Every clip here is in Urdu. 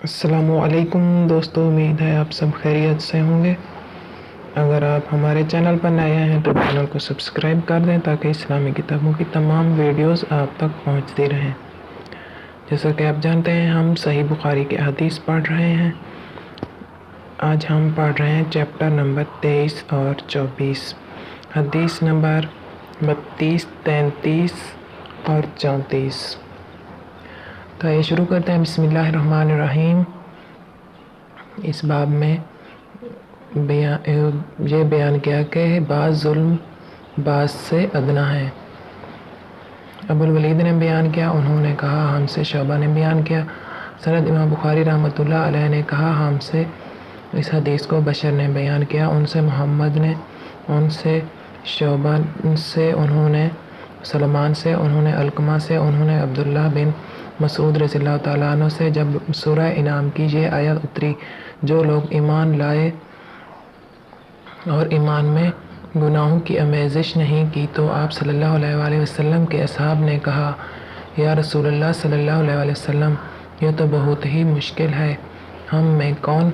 السلام علیکم دوستو، امید ہے آپ سب خیریت سے ہوں گے۔ اگر آپ ہمارے چینل پر نئے ہیں تو چینل کو سبسکرائب کر دیں تاکہ اسلامی کتابوں کی تمام ویڈیوز آپ تک پہنچتی رہیں۔ جیسا کہ آپ جانتے ہیں، ہم صحیح بخاری کے حدیث پڑھ رہے ہیں۔ آج ہم پڑھ رہے ہیں چیپٹر نمبر 23 اور 24، حدیث نمبر 32، 33 اور 34۔ تو یہ شروع کرتے ہیں۔ بسم اللہ الرحمن الرحیم۔ اس باب میں یہ بیان کیا کہ بعض ظلم بعض سے ادنا ہے۔ ابو الولید نے بیان کیا، انہوں نے کہا ہم سے شعبہ نے بیان کیا۔ سند امام بخاری رحمۃ اللہ علیہ نے کہا ہم سے اس حدیث کو بشر نے بیان کیا، ان سے محمد نے، ان سے شعبہ سے، انہوں نے سلمان سے، انہوں نے علقمہ سے، انہوں نے عبداللہ بن مسعود رضی اللہ تعالیٰ عنہ سے۔ جب سورہ انعام کی یہ آیت اتری، جو لوگ ایمان لائے اور ایمان میں گناہوں کی آمیزش نہیں کی، تو آپ صلی اللہ علیہ وآلہ وسلم کے اصحاب نے کہا یا رسول اللہ صلی اللہ علیہ وآلہ وسلم، یہ تو بہت ہی مشکل ہے، ہم میں کون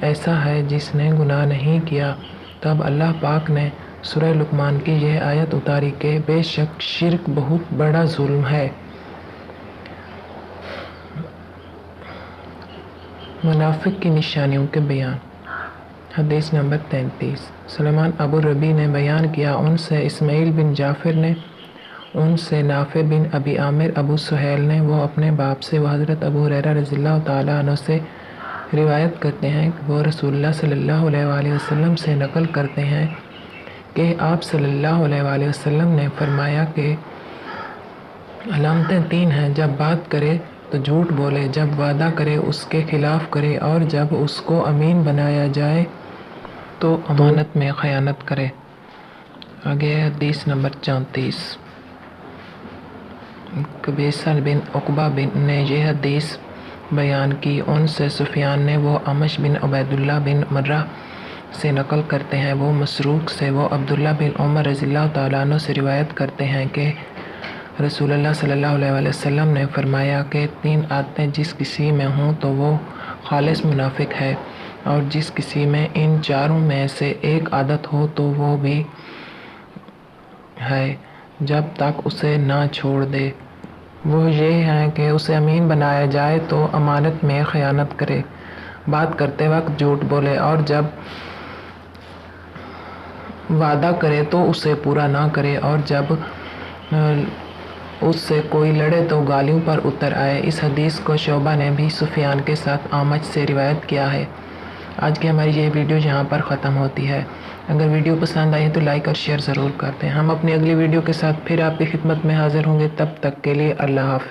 ایسا ہے جس نے گناہ نہیں کیا؟ تب اللہ پاک نے سورہ لقمان کی یہ آیت اتاری کہ بے شک شرک بہت بڑا ظلم ہے۔ منافق کی نشانیوں کے بیان۔ حدیث نمبر 33۔ سلمان ابو ربیع نے بیان کیا، ان سے اسماعیل بن جعفر نے، ان سے نافع بن ابی عامر ابو سہیل نے، وہ اپنے باپ سے، وہ حضرت ابو ہریرہ رضی اللہ تعالیٰ عنہ سے روایت کرتے ہیں کہ وہ رسول اللہ صلی اللہ علیہ وآلہ وسلم سے نقل کرتے ہیں کہ آپ صلی اللہ علیہ وآلہ وسلم نے فرمایا کہ علامتیں تین ہیں، جب بات کرے تو جھوٹ بولے، جب وعدہ کرے اس کے خلاف کرے، اور جب اس کو امین بنایا جائے تو امانت میں خیانت کرے۔ آگے حدیث نمبر 34۔ قبیصہ بن عقبہ نے یہ حدیث بیان کی، ان سے سفیان نے، وہ اعمش بن عبید اللہ بن مرہ سے نقل کرتے ہیں، وہ مسروق سے، وہ عبداللہ بن عمر رضی اللہ تعالیٰ عنہ سے روایت کرتے ہیں کہ رسول اللہ صلی اللہ علیہ وآلہ وسلم نے فرمایا کہ تین عادتیں جس کسی میں ہوں تو وہ خالص منافق ہے، اور جس کسی میں ان چاروں میں سے ایک عادت ہو تو وہ بھی ہے جب تک اسے نہ چھوڑ دے۔ وہ یہ ہے کہ اسے امین بنایا جائے تو امانت میں خیانت کرے، بات کرتے وقت جھوٹ بولے، اور جب وعدہ کرے تو اسے پورا نہ کرے، اور جب اس سے کوئی لڑے تو گالیوں پر اتر آئے۔ اس حدیث کو شعبہ نے بھی سفیان کے ساتھ اعمش سے روایت کیا ہے۔ آج کی ہماری یہ ویڈیو یہاں پر ختم ہوتی ہے۔ اگر ویڈیو پسند آئی تو لائک اور شیئر ضرور کرتے ہیں۔ ہم اپنی اگلی ویڈیو کے ساتھ پھر آپ کی خدمت میں حاضر ہوں گے، تب تک کے لیے اللہ حافظ۔